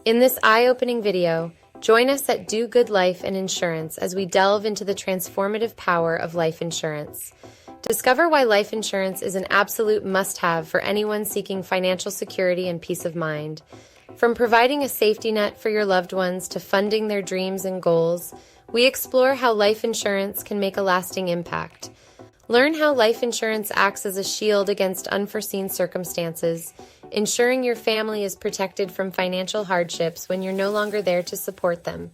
In this eye-opening video, join us at Do Good Life and Insurance as we delve into the transformative power of life insurance. Discover why life insurance is an absolute must-have for anyone seeking financial security and peace of mind. From providing a safety net for your loved ones to funding their dreams and goals, we explore how life insurance can make a lasting impact. Learn how life insurance acts as a shield against unforeseen circumstances, ensuring your family is protected from financial hardships when you're no longer there to support them.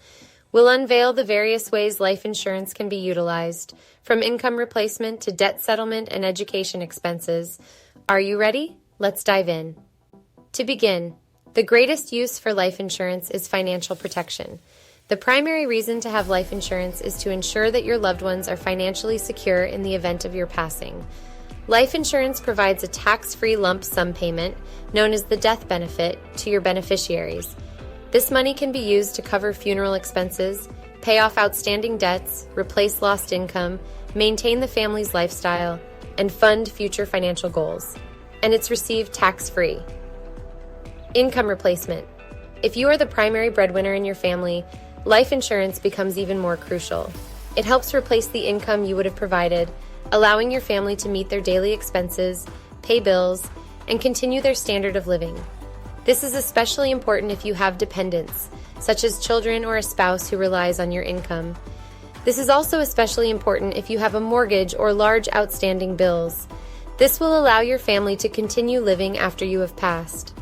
We'll unveil the various ways life insurance can be utilized, from income replacement to debt settlement and education expenses. Are you ready? Let's dive in. To begin, the greatest use for life insurance is financial protection. The primary reason to have life insurance is to ensure that your loved ones are financially secure in the event of your passing. Life insurance provides a tax-free lump sum payment, known as the death benefit, to your beneficiaries. This money can be used to cover funeral expenses, pay off outstanding debts, replace lost income, maintain the family's lifestyle, and fund future financial goals. And it's received tax-free. Income replacement. If you are the primary breadwinner in your family, life insurance becomes even more crucial. It helps replace the income you would have provided, allowing your family to meet their daily expenses, pay bills, and continue their standard of living. This is especially important if you have dependents, such as children or a spouse who relies on your income. This is also especially important if you have a mortgage or large outstanding bills. This will allow your family to continue living after you have passed.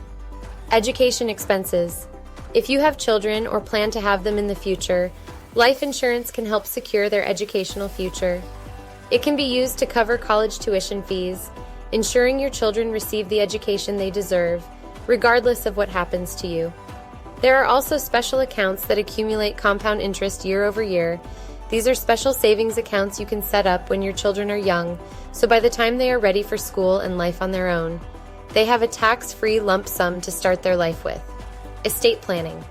Education expenses. If you have children or plan to have them in the future, life insurance can help secure their educational future. It can be used to cover college tuition fees, ensuring your children receive the education they deserve, regardless of what happens to you. There are also special accounts that accumulate compound interest year over year. These are special savings accounts you can set up when your children are young, so by the time they are ready for school and life on their own, they have a tax-free lump sum to start their life with. Estate planning.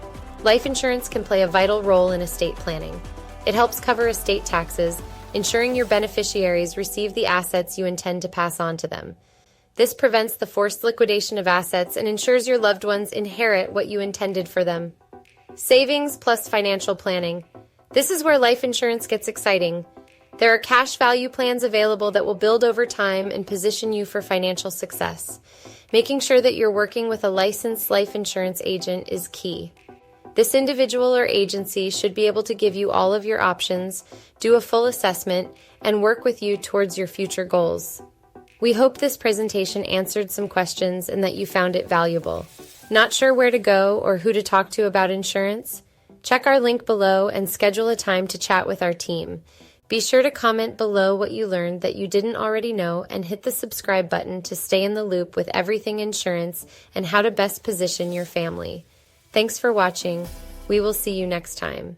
Life insurance can play a vital role in estate planning. It helps cover estate taxes, ensuring your beneficiaries receive the assets you intend to pass on to them. This prevents the forced liquidation of assets and ensures your loved ones inherit what you intended for them. Savings plus financial planning. This is where life insurance gets exciting. There are cash value plans available that will build over time and position you for financial success. Making sure that you're working with a licensed life insurance agent is key. This individual or agency should be able to give you all of your options, do a full assessment, and work with you towards your future goals. We hope this presentation answered some questions and that you found it valuable. Not sure where to go or who to talk to about insurance? Check our link below and schedule a time to chat with our team. Be sure to comment below what you learned that you didn't already know and hit the subscribe button to stay in the loop with everything insurance and how to best position your family. Thanks for watching. We will see you next time.